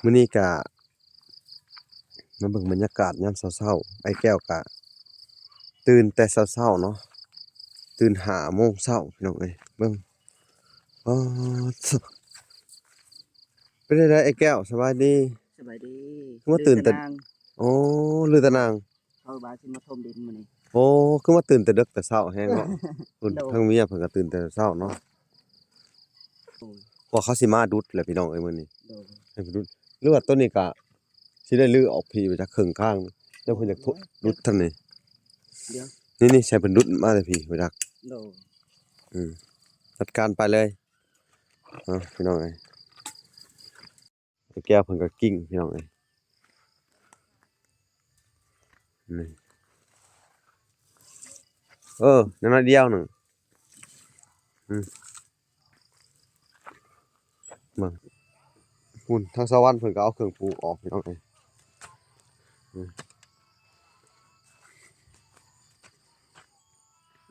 มื้อนี้ก็มาเบิ่งบรรยากาศยามเช้าๆไอ้แก้วก็ตื่นแต่เช้าๆเนาะตื่น5 โมงเช้าพี่น้องเอ้ยเบิ่งอ๋อเป็นจั่งใดไอ้แก้วสบายดีสบายดีคือมาตื่นแต่นางอ๋อลือตะนางเขาบาสิมาทมดินมื้อนี้โอ้คือมาตื่นแต่ดึกแต่เช้าแฮงเนาะเพิ่น โดย ทั้งเมียเพิ่นก็ตื่นแต่เช้าเนาะ โอ้ยเพราะเขาสิมาดุดแหละพี่น้องเอ้ยมื้อนี้โดยให้เพิ่นดุดหรือว่าต้นนี้ก็สิได้รื้อออกพี่ไปจากครึ่งข้างเดี๋ยวเพิ่นอยากทุดุดทางนี้ เดี๋ยวนี่ๆใช้เพิ่นดุดมาเลยพี่ไปจาก โดยอืมจัดการไปเลยพี่น้องเอ้ยไอ้แก้วเพิ่นก็กิ้งพี่น้องเอ้ยนี่นั่นน้อยเดียวหนึ่งอืมเบิ่งพุ่นทางสวรรค์เพิ่นก็เอาเครื่องปลูกออกพี่น้องเอ้ย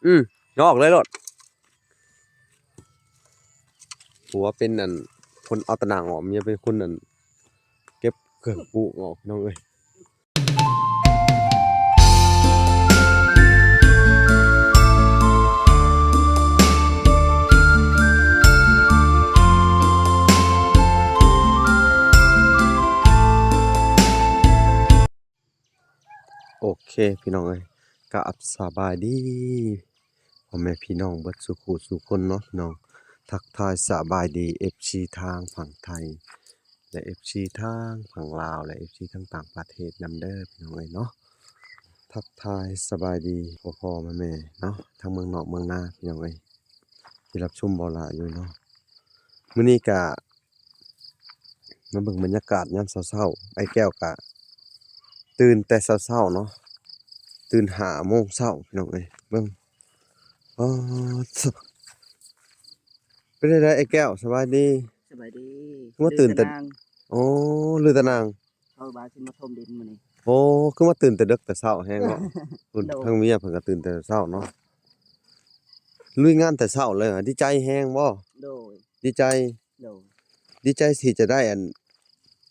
อืมยออกเลยโลดผัวเป็นอันคนเอาตะหนางออกเมียเป็นคนอันเก็บเครื่องปลูกออกพี่น้องเอ้ยโอเคพี่น้องเอ้ยกราบสบายดีพ่อแม่พี่น้องเบิดสุขุสุคนเนาะพี่น้องทักทายสบายดี FC ทางฝั่งไทยและ FC ทางฝั่งลาวและ FC ทางต่างประเทศนำเด้อพี่น้องเอ้ยเนาะทักทายสบายดีพ่อๆแม่ๆเนาะทั้งเมืองนอกเมืองนาพี่น้องเอ้ยที่รับชมบ่หลายอยู่เนาะมื้อนี้ก็มาเบิ่งบรรยากาศยามเช้าๆไอ้แก้วก็ตื่นแต่เช้าๆเนาะตื่น5 โมงเช้าพี่น้องเอ้ยเบิ่งอ๋อเป็นจั่งใดไอ้แก้วสบายดีสบายดีคือมาตื่นแต่นางอ๋อลือตะนางเขาบาสิมาทมดินมื้อนี้โอ้คือมาตื่นแต่ดึกแต่เช้าแฮงเนาะเพิ่น โดย ทั้งเมียเพิ่นก็ตื่นแต่เช้าเนาะลุยงานแต่เช้าเลยอะดีใจแฮงบ่โดยดีใจโดยดีใจที่จะได้อัน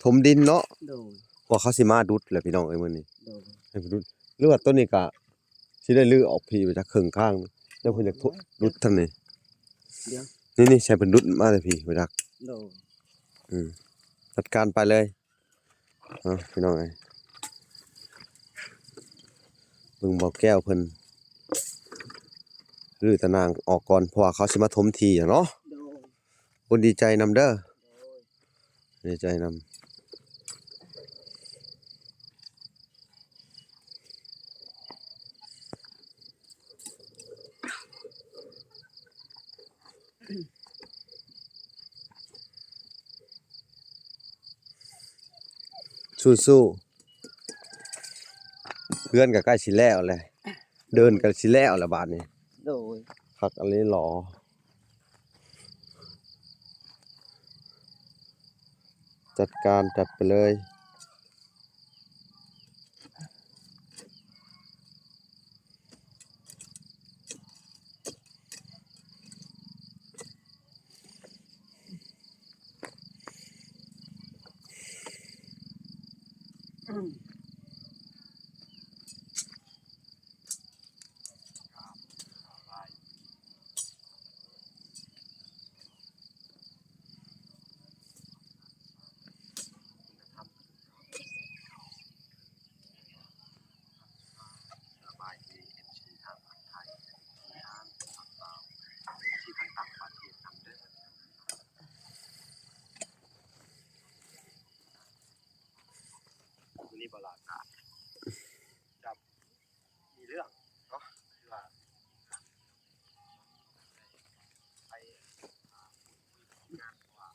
ถมดินเนาะโดยเพราะเขาสิมาดุดแหละพี่น้องเอ้ยมื้อนี้โดยให้เพิ่นดุดหรือว่าต้นนี้ก็สิได้รื้อออกพี่ไปจากครึ่งข้างเดี๋ยวเพิ่นอยากทุดุดทางนี้ เดี๋ยวนี่ๆใช้เพิ่นดุดมาเลยพี่ไปจาก โดยอืมจัดการไปเลยพี่น้องเอ้ยเบิ่งบ่อแก้วเพิ่นรื้อตะนางออกก่อนเพราะว่าเขาสิมาถมที่อะเนาะโดยคนดีใจนำเด้อโดยดีใจนำสู้ๆเพื่อนก็ใกล้สิแล้วแหละเดินก็สิแล้วแล้วบาดนี้โดยคักอันนี้หรอจัดการจัดไปเลยนี่บ่ล่ะครับจับมีเรื่องเนาะคือว่าไปงานว่า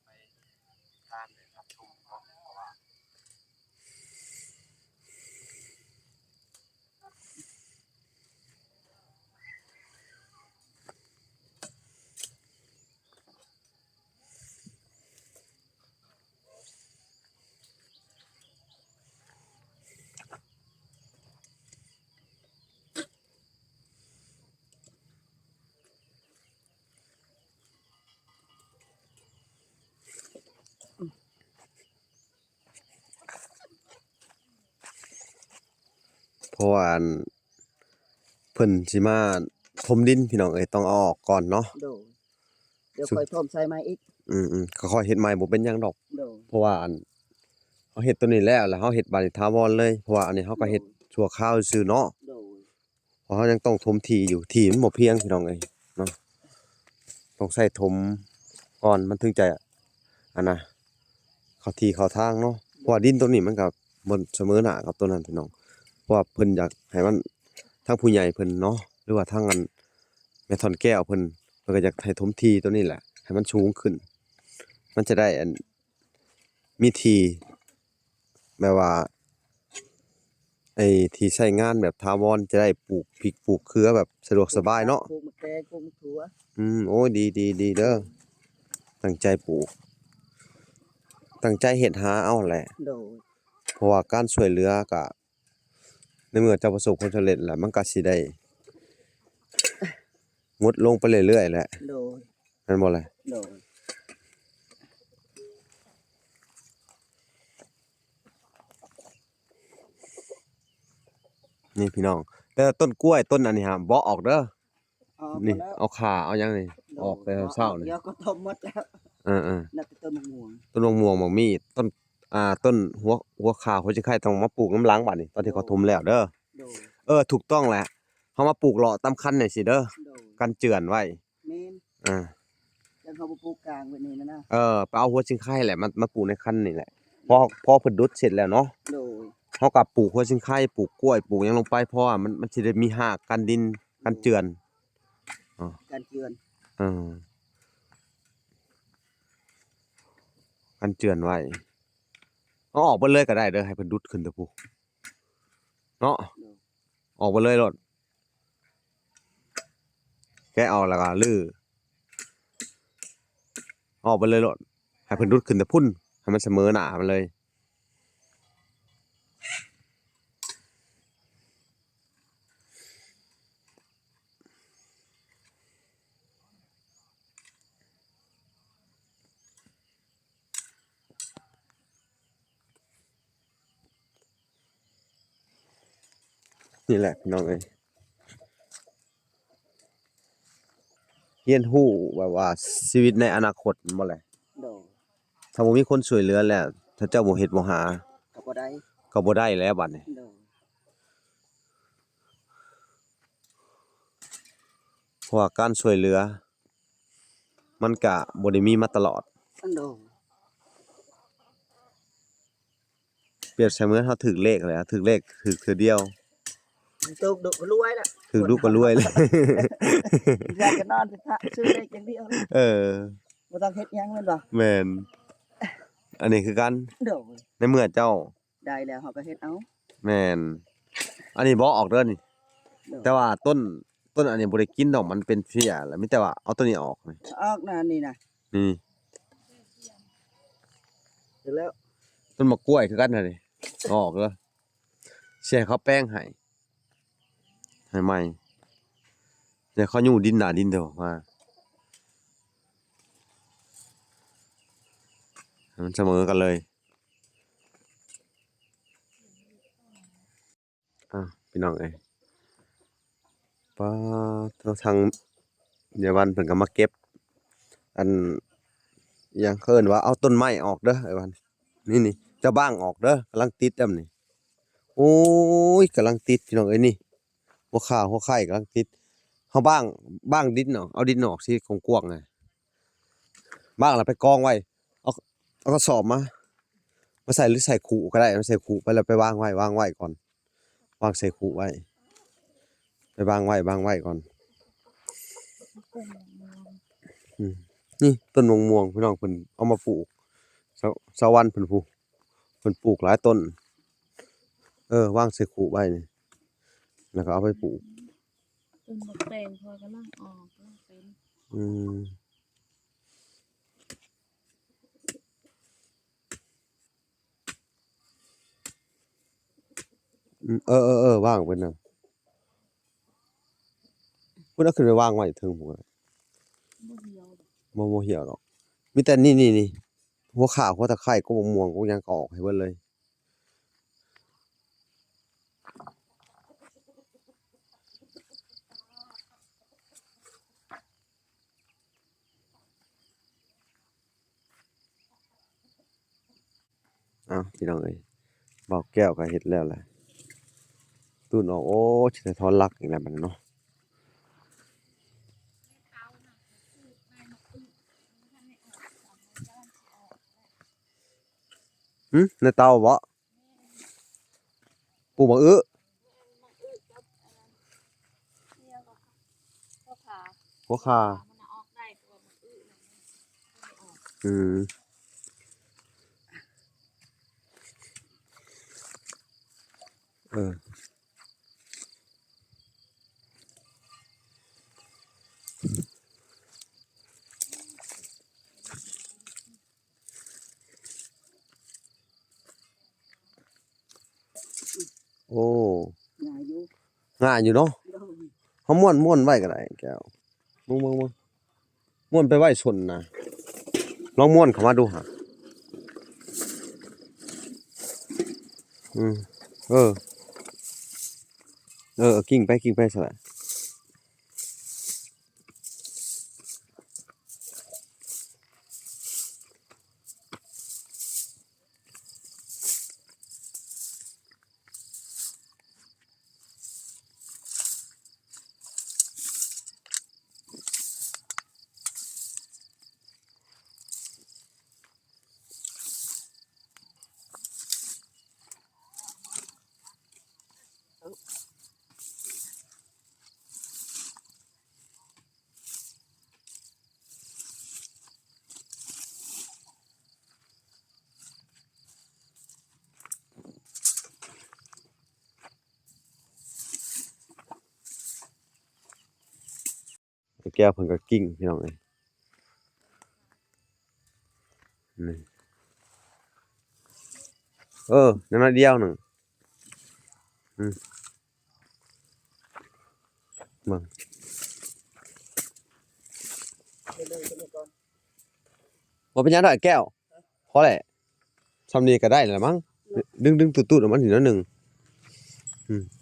ไปทานรับชมเนาะเพราะว่า ราะว่าอันเพิ่นสิมาถมดินพี่น้องเอ้ยต้องเอาออกก่อนเนาะโดยเดี๋ยวค่อยพร้อมใส่ไม้อีกค่อยๆเฮ็ดใหม่บ่เป็นหยังดอกโดยเพราะว่าอันเฮาเฮ็ดตัวนี้แล้วเฮาเฮ็ดบาดนี้ถาวรเลยเพราะว่าอันนี้เฮาก็เฮ็ดชั่วคราวซื่อเนาะโดยเพราะเฮายังต้องถมที่อยู่ที่มันบ่เพียงพี่น้องเอ้ยเนาะต้องใช้ถมก่อนมันถึงจะอันน่ะเข้าที่เข้าทางเนาะเพราะว่าดินตัวนี้มันก็บ่เสมอหน้ากับตัวนั้นพี่น้องเพราะว่าเพิ่นอยากให้มันทางผู้ใหญ่เพิ่นเนาะหรือว่าทางอันแม่ท่อนแก้วเพิ่นก็อยากให้ถมที่ตัวนี้แหละให้มันสูงขึ้นมันจะได้อันมีที่แบบว่าไอ้ที่ใช้งานแบบถาวรจะได้ปลูกพริกปลูกเขือแบบสะดวกสบายเนาะปลูกมะแกงปลูกมะถั่วโอ้ยดีๆๆเด้อตั้งใจปลูกตั้งใจเฮ็ดหาเอาแหละโดยเพราะว่าการช่วยเหลือก็ในเมื่อเจ้าประสบความสำเร็จแล้วมันก็สิได้งดลงไปเรื่อยๆแหละโดยแม่นบ่ล่ะโดยนี่พี่น้องแต่ต้นกล้วยต้นอันนี้ห้ามบ่ออกเด้อเอานี่แล้วเอาข่าเอาหยังนี่ออกแต่เช้านี่เดี๋ยวก็ต้มหมดแล้วเออน่าจะต้นมะม่วงๆต้นมะม่วงบักมีต้นต้นหัวข่าหัวจิไข่ต้องมาปลูกน้ำหลังบัดนี้ตอนที่เขาถมแล้วเด้อโดยถูกต้องแหละเฮามาปลูกเลาะตามคันนี่สิเด้อโดยกันเจือนไว้แม่นอายังเขาบ่ปลูกกลางไว้นี่นะไปเอาหัวจิงไข่แหละมาปลูกในคันนี่แหละพอเพิ่นดุดเสร็จแล้วเนาะโดยเฮาก็ปลูกหัวจิงไข่ปลูกกล้วยปลูกหยังลงไปเพราะว่ามันสิได้มีรากกันดินกันเจือนอ้อการเจือนเออกันเจือนไว้เอาออกเบิดเลยก็ได้เด้อให้เพิ่นดุดขึ้นเด้อพูเนาะโดยออกเบิดเลยโลดแกะออกแล้วก็ลื้อเอาออกเบิดเลยโลดให้เพิ่นดุดขึ้นแต่พุ่นให้มันเสมอหน้ามันเลยนี่แหละพี่น้องเอ้ยเรียนรู้แบบว่าชีวิตในอนาคตแม่นบ่แหละโดยถ้าบ่มีคนช่วยเหลือแล้วถ้าเจ้าบ่เฮ็ดบ่หาก็บ่ได้ก็บ่ได้แล้วบัดนี้โดยเพราะว่าการช่วยเหลือมันก็บ่ได้มีมาตลอดโดยเปรียบเสมือนเราถูกเลขเลยอะถูกเลขถูกเทื่อเดียวตกดกรวยแล้วถูกลูกก็รวยเลย อยากจะนอนสิคะซื้อเลขอย่างเดียวเลยเออบ่ต้องเฮ็ดหยังแม่นบ่แม่นอันนี้คือกันโดยในเมื่อเจ้าได้แล้วเฮาก็เฮ็ดเอาแม่นอันนี้บ่ออกเด้อนี่โดยแต่ว่าต้นอันนี้บ่ได้กินดอกมันเป็นเพี้ยแล้วมีแต่ว่าเอาตัวนี้ออกนี่ออกนะนี่นะนี่เสร็จแล้วต้นมะกล้วยคือกันน่ะนี่เอาออกเด้อสิให้เขาแป้งให้ใหม่เดี๋ยวเขายู่ดินหน้าดินเด้อมาให้มันเสมอกันเลยพี่น้องเอ้ยป๊าทางเดี๋ยววันเพิ่นก็มาเก็บอันอิหยังเขาเอิ้นว่าเอาต้นไม้ออกเด้อไอ้วันนี่ๆจะบ้างออกเด้อกำลังติดนำนี่โอ้ยกำลังติดพี่น้องเอ้ยนี่หัวข่าหัวไข่กำลังติดเฮาบ้างดินออกเอาดินออกสิกว้างๆน่ะบ้างแล้วไปกองไว้เอาเอากระสอบมาใส่หรือใส่ขุก็ได้เอาใส่ขุไปแล้วไปวางไว้ก่อนวางใส่ขุไว้ไปวางไว้ก่อนอืมนี่ต้นมะม่วงพี่น้องเพิ่นเอามาปลูกชาววันเพิ่นปลูกหลายต้นวางใส่ขุไว้นี่แล้วก็เอาไปปลูกต้นบักแตงพอกำลังออกกำลังเป็นอืมว่างเพิ่นน่ะเพิ่นเอาขึ้นไปวางไว้เทิงพุ่นน่ะบ่เหี่ยวดอกบ่เหี่ยวดอกมีแต่นี่หัวข่าหัวตะไคร้ก็มะม่วงก็หยังก็ออกให้เบิดเลย อ้าวพี่น้องเอ้ยเบาแก้วก็เฮ็ดแล้วแหละตูนออกโอ้สิได้ถอนหลักอีกแล้วบัดนี้เนาะในเตาบ่ปลูกบักอื้อหัวข่าอืมเออโอ้ง่ายอยู่ ง่ายอยู่เนาะ โดย เฮาม้วนๆไว้ก็ได้แก้วมึงม้วนไปไว้ชนน่ะลองม้วนเข้ามาดูหะอืมเออกิ้งไปซะแหละไอ้แก้วเพิ่นก็กิ้งพี่น้องเอ้ยนี่นั่นน้อยเดียวหนึ่งอืมเบิ่ง ไปเลยก่อน บ่เป็นหยังดอกไอ้แก้วพอแหละซำนี้ก็ได้แล้วมั้งดึงตูดๆออกมาทีละหนึ่ง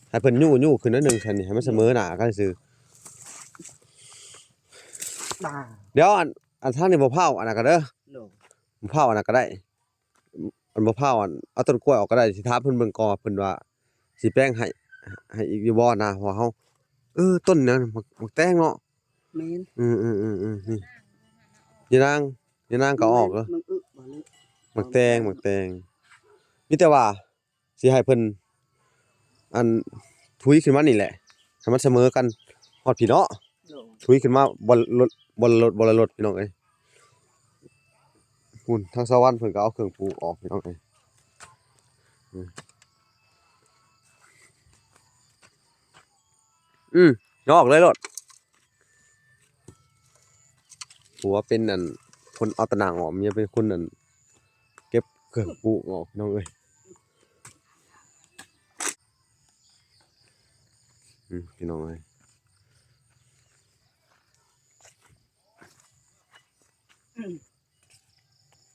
ให้เพิ่นยู่ขึ้นนิดหนึงซั่นนี่ให้มันเสมอหน้ากันซื่อ ด่า เดี๋ยวอันทางนี้บ่เผาอันนั้นก็เด้อ โดย บ่เผาอันนั้นก็ได้อันบ่เผาอันเอาต้นกล้วยออกก็ได้สิถามเพิ่นเบิ่งก่อนว่าเพิ่นว่าสิแปลงให้อีกอยู่บ่นะเพราะว่าเฮาต้นนั้นมักแตงเนาะ แม่น นี่ยานางก็ออกเด้อ มันอึบ่เลย มักแตงมีแต่ว่าสิให้เพิ่นอันทุยขึ้นมานี่แหละให้มันเสมอกันฮอดพี่เนาะ โดย ทุยขึ้นมาบ่ละลดพี่น้องเอ้ยพุ่นทางสวรรค์เพิ่นก็เอาเครื่องปลูกออกพี่น้องเอ้ยยออกเลยโลดผัวเป็นอันคนเอาตะหนางออกเมียเป็นคนอันเก็บเครื่องปลูกออกพี่น้องเอ้ยพี่น้องเอ้ย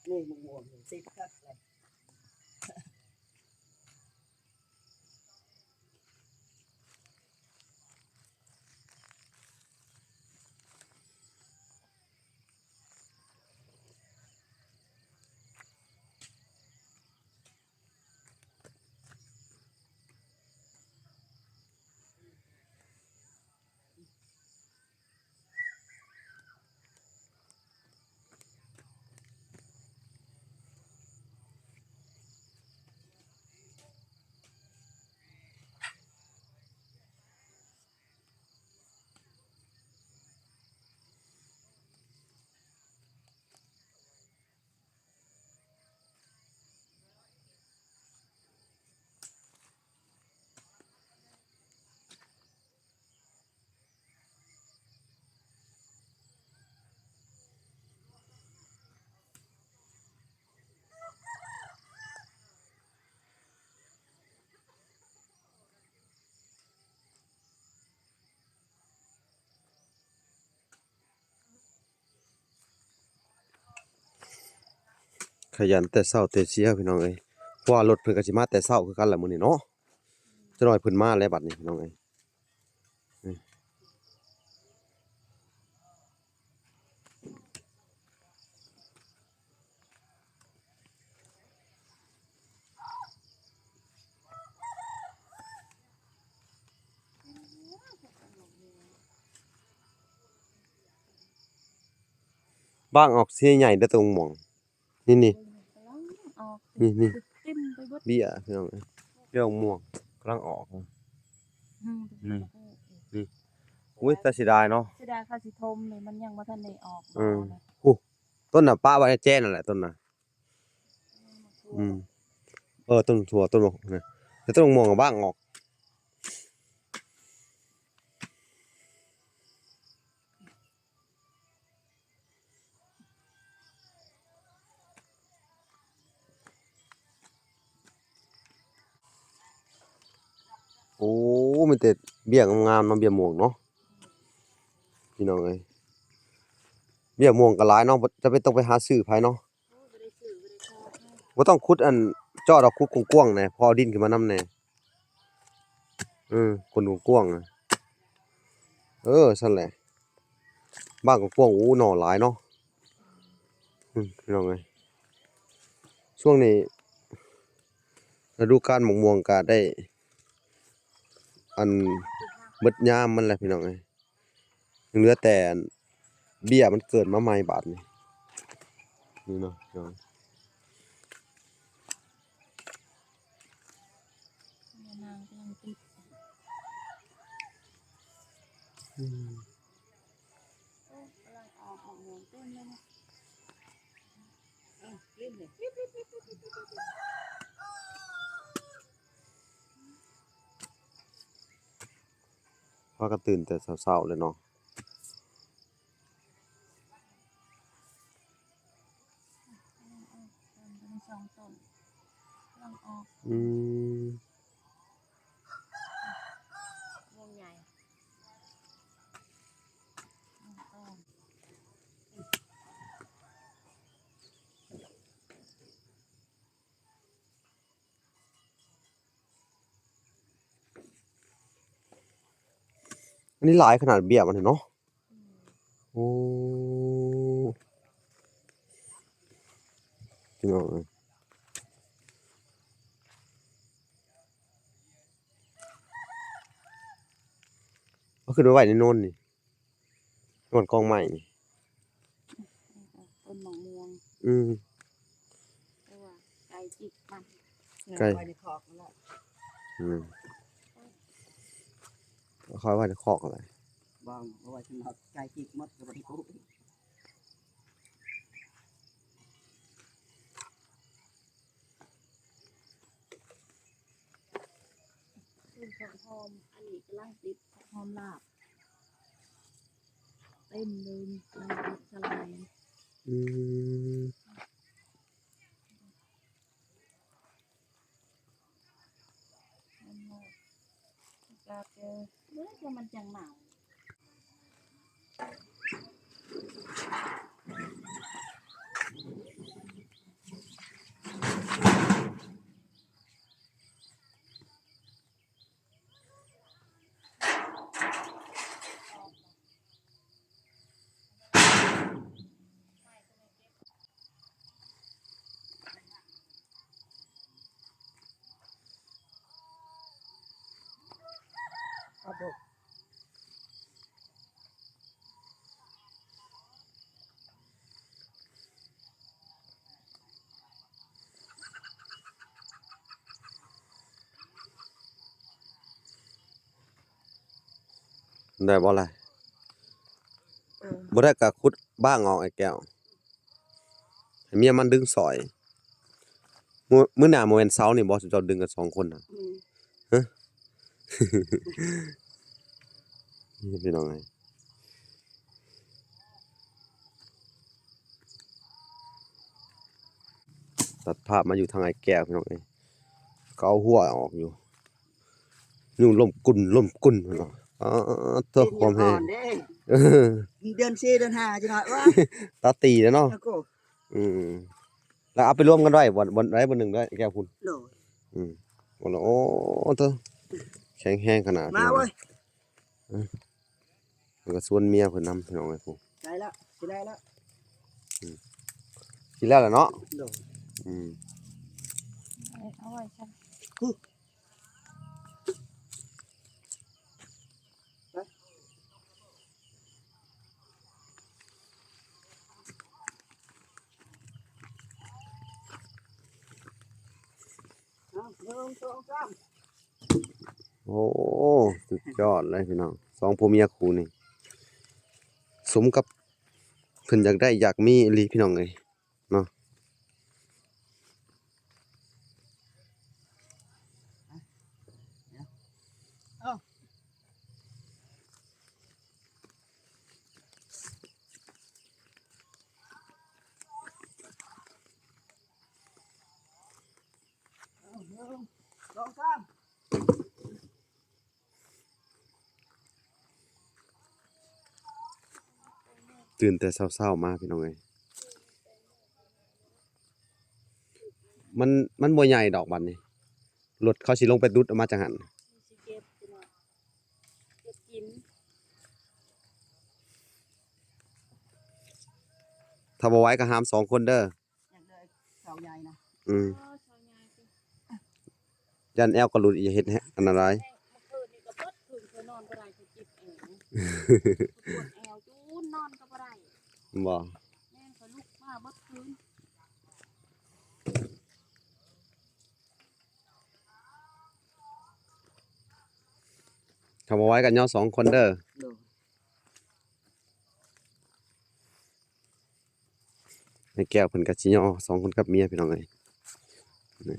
นี่มึงม่วงติดคักเลย ขยันแต่เช้าแต่เช้าพี่น้องเอ้ยเพราะว่ารถเพิ่นก็สิมาแต่เช้าคือกันแหละมื้อนี้เนาะจักหน่อยเพิ่นมาแล้วบัดนี้พี่น้องเอ้ย บ้างออกเสียใหญ่เด้อตรงหม่องนี่กำลังออก นี่นี่ เต็มไปหมด เบี้ยพี่น้องเอ้ยเบี้ยม่วงกำลังออก อืม นี่ อุ้ยแต่เสียดายเนาะ เสียดายค่าสิทมเลยมันยังบ่ทันได้ออก อืม เลย ต้นน่ะป้าไว้ให้แจ้นั่นแหละต้นน่ะต้นถั่วต้นหมกเนี่ยแต่ต้นม่วงก็บ้างออกโอ้มีแต่เบี้ยงามๆเนาะเบี้ยม่วงเนาะพี่น้องเอ้ยเบี้ยม่วงก็หลายเนาะจะไปต้องไปหาซื้อไผเนาะ บ่ได้ซื้อบ่ได้ขอให้ บ่ต้องขุดอันเจาะดอกขุดกว้างๆแหน่พอเอาดินขึ้นมานำแหน่คนกว้างๆอะซั่นแหละบ้านกว้างๆโอ้หน่อหลายเนาะพี่น้องเอ้ยช่วงนี้ฤดูกาลมะม่วงก็ได้อันเบิดยามมันแหละพี่น้องเอ้ยยังเหลือแต่อันเบี้ยมันเกิดมาใหม่บาดนี้นี่เนาะพี่น้อง นางกำลังติด กำลังออกม่วงเต็มเลยนะ เล่นเลย พากันตื่นแต่เช้าๆเลยเนาะ เป็นสองต้นกำลังออก อืม ม่วงใหญ่ต้น อันนี้หลายขนาดเบี้ยมันเนาะโอ้พี่น้องเอ้ยเอาขึ้นไปไว้ในโน่นนี่โน่นกองไม้นี่ ต้นมะม่วง อืม แต่ว่าไก่จิกมัน ไก่ ไว้ในคอกนั่นแหละ อืมเอาเข้าไว้ในคอกอะไร บางเอาไว้สำหรับไก่จิกมดกับมันกู ต้นผักหอมอันนี้กำลังติดผักหอมลาบเต็มเลยกำลังติดสลาย อืม มันหมดกาเจอเมื่อจะมันจังหนาว ครับผม ได้บ่ล่ะบ่ได้ก็ขุดบ้างออกไอ้แก้วให้เมียมันดึงสอยมื้อหน้าบ่แม่นเสาร์นี่บ่สิเจ้าดึงกันสองคนน่ะ นี่พี่น้องเอ้ยตัดภาพมาอยู่ทางไอ้แก้วพี่น้องเอ้ยเขาเอาหัวออกอยู่ยุ่งล่มกุ่นพุ่นเนาะตัว เป็น ความ ยัง แฮ อ่อง นเด้ เออ เดือน4เดือน5จะหน่อยว่า ตาตีแล้วเนาะ แล้วก็ อืมแล้วเอาไปรวมกันด้วยวันใดวันหนึ่งด้วยแก้วคุณ โดด วันละโอ้ตัวแข็งแห้งขนาด มา นี้ เว้ย มันก็ส่วนเมียเพิ่นนำพี่น้องไอ้พวก ได้แล้วสิได้แล้ว กินแล้วล่ะเนาะ โดด อืม เอาไว้ฉัน โอ้สุดยอดเลยพี่น้องสองผัวเมียคู่นี่สมกับเพิ่นอยากได้อยากมีอีหลีพี่น้องเอ้ยเนาะตื่นแต่เช้าๆมาพี่น้องเอ้ยมันบ่ใหญ่ดอกบัดนี้รถเขาสิลงไปดุดออกมาจังหัน สิเก็บพี่น้องเก็บกิน ถ้าบ่ไหว้ก็หาม2คนเด้อ อยากได้เสาใหญ่นะ อืม อ๋อชาวนาสิ ยันแอวก็หลุดอย่าเฮ็ดให้อันตราย แม่เมื่อคืนนี่ก็เบิดคืนเคยนอนบ่ได้เคยจิบเองปวดแอวจูนนอนก็บ่ได้ บ่ แม่ก็ลุกมาเบิดคืน ถ้าบ่ไหว้ก็ย่อ2คนเด้อ โดย ในแก้วเพิ่นก็สิย่อ2คนกับเมียพี่น้องเอ้ยนี่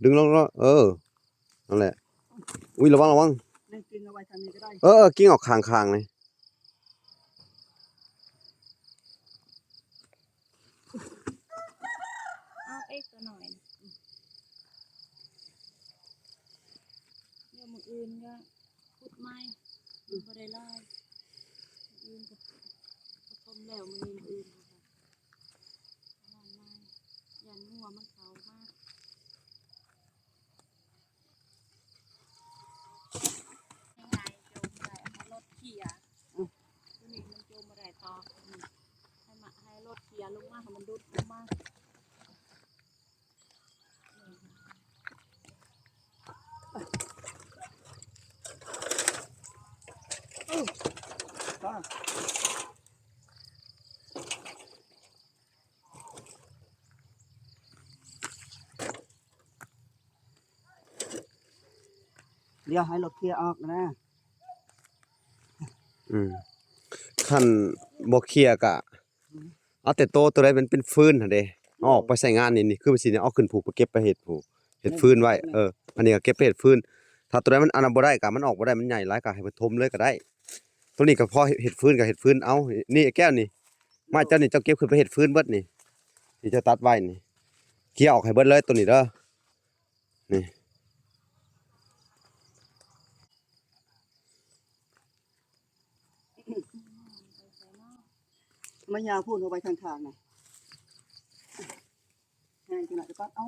ดึงลงแล้วนั่นแหละอุ้ยระวัง นั่งกินเอาไว้ทางนี้ก็ได้ กิ้งออกข้างๆเลย เอาเอ็กตัวหน่อยนะเดี๋ยวมื้ออื่นก็พุดไม้บ่ได้ไล่มื้ออื่นก็ผสมแล้วมื้อนี้มื้ออื่นก็นอนไม้ยันงัวมันเข้ามายังไงโจมได้เอารถเขี่ยตัวนี้มันโจมบ่ได้ต่อให้รถเขี่ยลงมาให้มันดุดลงมา ป้าเดี๋ยวให้รถเคลียร์ออกนะ คันบ่เคลียร์ก็เอาแต่โตตัวใดมันเป็นฟืนหั่นเด้เอาออกไปใช้งานนี่คือมันสิเอาขึ้นผูกไปเก็บไปเฮ็ดผูกเฮ็ดฟืนไว้อันนี้ก็เก็บไปเฮ็ดฟืนถ้าตัวใดมันอันนั้นบ่ได้ก็มันออกบ่ได้มันใหญ่หลายก็ให้มันถมเลยก็ได้ตัวนี้ก็พอเฮ็ดฟืนก็เฮ็ดฟืนเอานี่แก้วนี่มาเจ้านี่เจ้าเก็บขึ้นไปเฮ็ดฟืนเบิดนี่ที่จะตัดไว้นี่เคลียร์ออกให้เบิดเลยตัวนี้เด้อนี่ ไม่ยาวพูดเอาไว้ข้างๆนะงานขนาดจะปัดเอา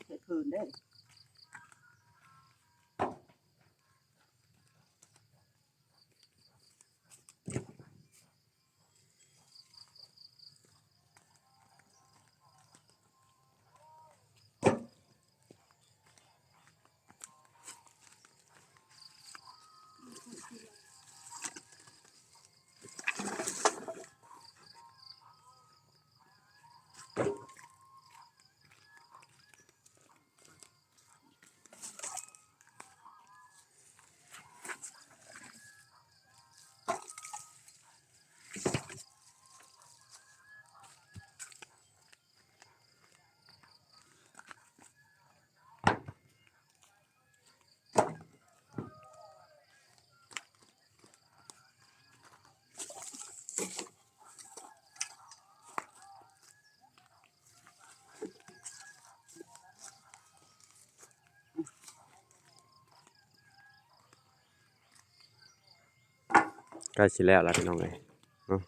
เห็ดคืนได้ใกล้สิแล้วล่ะพี่น้องเอ้ยเนาะ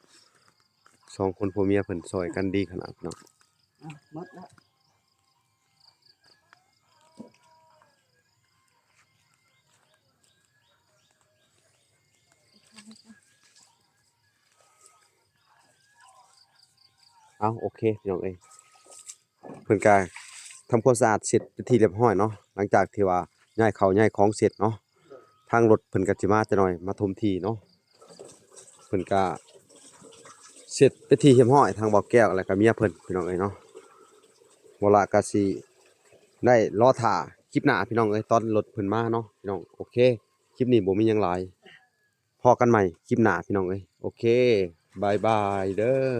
สองคนผัวเมียเพิ่นซอยกันดีขนาดเนาะ หมดแล้ว เอาโอเคพี่น้องเอ้ยเพิ่นก็ทำความสะอาดเสร็จเป็นที่เรียบร้อยเนาะหลังจากที่ว่าย้ายข้าวย้ายของเสร็จเนาะทางรถเพิ่นก็สิมาจะหน่อยมาถมที่เนาะเพิ่นก็ เสร็จไปนที่เรียบร้อยทางบ่อแก้วแล้วก็เมียเพิ่นพี่น้องเอ้ยเนาะบ่ละก็สิได้รอท่าคลิปหน้าพี่น้องเอ้ยตอนรถเพิ่นมาเนาะพี่น้องโอเคคลิปนี้บ่มีหยังหลายพอกันใหม่คลิปหน้าพี่น้องเอ้ยโอเคบายบายเด้อ